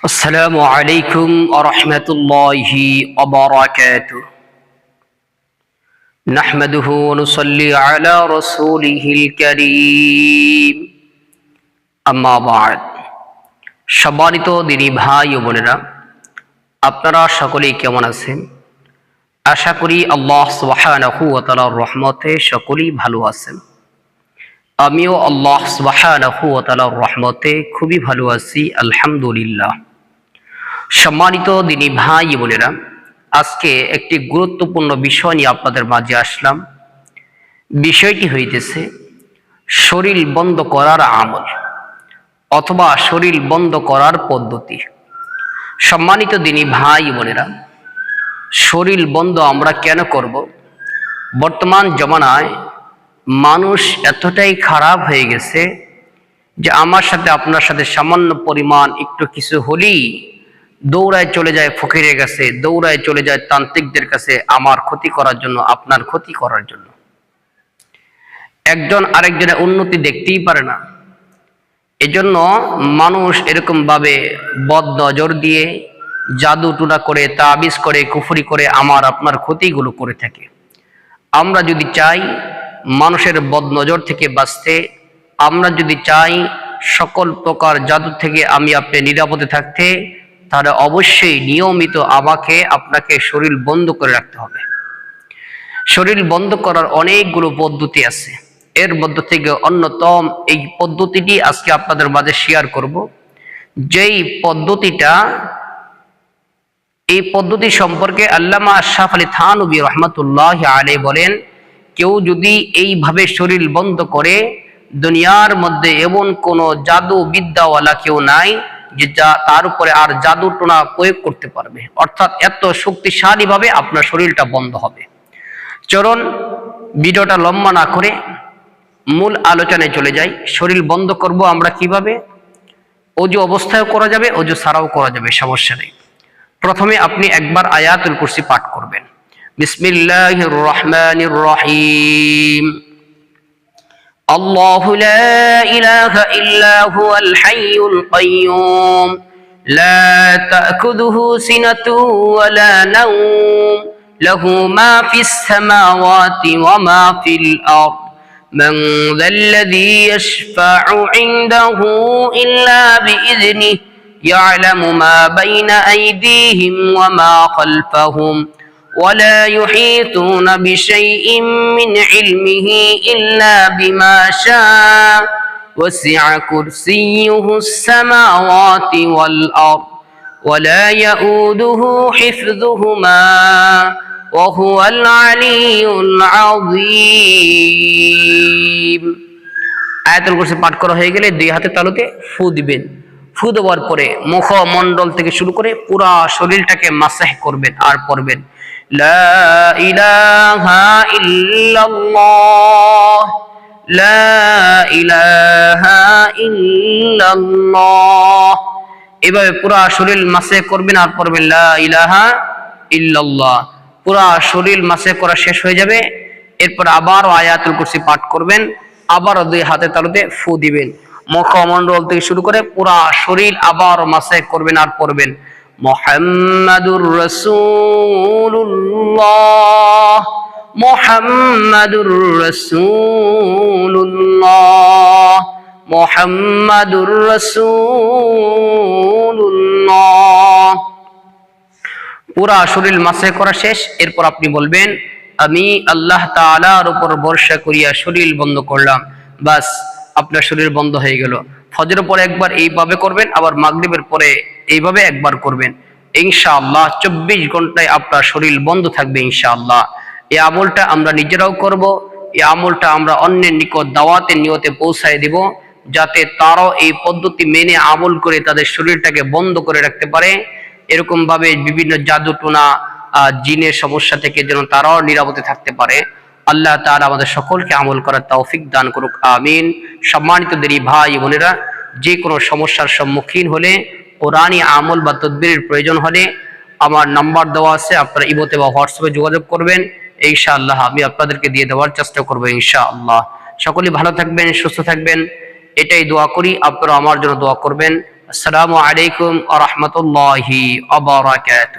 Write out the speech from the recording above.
السلام عليكم ورحمة الله وبركاته نحمده ونصلي على رسوله الكريم أما بعد সম্মানিত দিনী ভাই ও বোনেরা, আপনারা সকলেই কেমন আছেন? আশা করি আল্লাহ সুবহানাহু ওয়া তাআলার রহমতে সকলেই ভালো আছেন। আমিও আল্লাহ সুবহানাহু ওয়া তাআলার রহমতে খুবই ভালো আছি, আলহামদুলিল্লাহ। সম্মানিত দিনী ভাই বোনেরা, আজকে একটি গুরুত্বপূর্ণ বিষয় নিয়ে আপনাদের মাঝে আসলাম। বিষয়টি হইতেছে শরীর বন্ধ করার আমল অথবা শরীর বন্ধ করার পদ্ধতি। সম্মানিত দিনী ভাই বোনেরা, শরীর বন্ধ আমরা কেন করব? বর্তমান জমানায় মানুষ এতটাই খারাপ হয়ে গেছে যে আমার সাথে আপনার সাথে সামান্য পরিমাণ একটু কিছু হলেই দৌড়ায় চলে যায় ফকিরের কাছে, দৌড়ায় চলে যায় তান্ত্রিকদের কাছে, আমার ক্ষতি করার জন্য, আপনার ক্ষতি করার জন্য। একজন আরেকজনের উন্নতি দেখতেই পারে না। এজন্য মানুষ এরকম ভাবে বদ নজর দিয়ে জাদু টুনা করে, তাবিজ করে, কুফরি করে আমার আপনার ক্ষতিগুলো করে থাকে। আমরা যদি চাই মানুষের বদ নজর থেকে বাঁচতে, আমরা যদি চাই সকল প্রকার জাদু থেকে আমি আপনি নিরাপদে থাকতে, তাহলে অবশ্যই নিয়মিত আমাকে আপনাকে শরীর বন্ধ করে রাখতে হবে। শরীর বন্ধ করার অনেকগুলো পদ্ধতি আছে, এর মধ্য থেকে অন্যতম এই পদ্ধতিটি আজকে আপনাদের মাঝে শেয়ার করব। যেই পদ্ধতিটা, এই পদ্ধতি সম্পর্কে আল্লামা আশরাফ আলী থানভী রহমাতুল্লাহ আলাইহি বলেন, কেউ যদি এইভাবে শরীর বন্ধ করে, দুনিয়ার মধ্যে এমন কোনো জাদু বিদ্যাওয়ালা কেউ নাই যে তার উপরে আর জাদু টোনা প্রয়োগ করতে পারবে, অর্থাৎ এত শক্তিশালী ভাবে আপনার শরীরটা বন্ধ হবে। চলুন ভিডিওটা লম্বা না করে মূল আলোচনায় চলে যাই। শরীর বন্ধ করব আমরা কিভাবে? অজু অবস্থায়ও করা যাবে, অজু ছাড়াও করা যাবে, সমস্যা নেই। প্রথমে আপনি একবার আয়াতুল কুরসি পাঠ করবেন। বিসমিল্লাহির রহমানির রহিম। আল্লাহু লা ইলাহা ইল্লা হুয়াল হাইয়ুল কাইয়্যুম লা তা'খুযুহু সিনাতুন ওয়া লা নাওম লাহু মা ফিস সামাওয়াতি ওয়া মা ফিল আরদ মান যাল্লাযী ইয়াশফা'ু 'ইনদাহু ইল্লা বিইذনিহি يعلم ما بين أيديهم وما خلفهم ولا يحيطون بشيء من علمه إلا بما شاء وسع كرسيه السماوات والأرض ولا يؤوده حفظهما وهو العلي العظيم। আয়াতুল কুরসি পাঠ করা হয়ে গেলে দুই হাতে তালুতে ফু দিবেন। ফু দেওয়ার পরে মুখমণ্ডল থেকে শুরু করে পুরা শরীরটাকে মাসাহ করবেন আর পড়বেন লা ইলাহা ইল্লাল্লাহ লা ইলাহা ইল্লাল্লাহ। এভাবে পুরা শরীর মাসাহ করবেন আর পড়বেন লা ইলাহা ইল্লাল্লাহ। পুরা শরীর মাসাহ করা শেষ হয়ে যাবে, এরপর আবার আয়াতুল কুরসি পাঠ করবেন, আবার দুই হাতে তালুতে ফু দিবেন। মুখমণ্ডল থেকে শুরু করে পুরা শরীর আবার মাসাহ করবেন আর পড়বেন মুহাম্মাদুর রাসূলুল্লাহ মুহাম্মাদুর রাসূলুল্লাহ মুহাম্মাদুর রাসূলুল্লাহ। পুরা শরীর মাসাহ করা শেষ, এরপর আপনি বলবেন আমি আল্লাহ তাআলার উপর ভরসা করিয়া শরীর বন্ধ করলাম। বাস, আপনার শরীর বন্ধ হয়ে গেল। ফজরের পরে একবার এইভাবে করবেন, আবার মাগরিবের পরে এইভাবে একবার করবেন। ইনশাআল্লাহ 24 ঘন্টায় আপনার শরীর বন্ধ থাকবে ইনশাআল্লাহ। এই আমলটা আমরা নিজেরাও করব, এই আমলটা আমরা অন্যের নিকট দাওয়াতের নিয়তে পৌঁছায় দিব, যাতে তারাও এই পদ্ধতি মেনে আমল করে তাদের শরীরটাকে বন্ধ করে রাখতে পারে। এরকম ভাবে বিভিন্ন জাদু টোনা, জিনের সমস্যা থেকে যেন তারাও নিরাপদে থাকতে পারে। আল্লাহ তাআলা আমাদের সকলকে আমল করার তৌফিক দান করুক, আমিন। সম্মানিত দিনী ভাই বোনেরা, যে কোনো সমস্যার সম্মুখীন হলে, কোরআনী আমল বা তদবিরের প্রয়োজন হলে আমার নাম্বার দেওয়া আছে, আপনারা ইমোতে বা হোয়াটসঅ্যাপে যোগাযোগ করবেন। ইনশাআল্লাহ আমি আপনাদেরকে দিয়ে দেওয়ার চেষ্টা করবো ইনশাআল্লাহ। সকলেই ভালো থাকবেন, সুস্থ থাকবেন, এটাই দোয়া করি। আপনারা আমার জন্য দোয়া করবেন। আসসালামু আলাইকুম ওয়া রাহমাতুল্লাহি ওয়া বারাকাতুহু।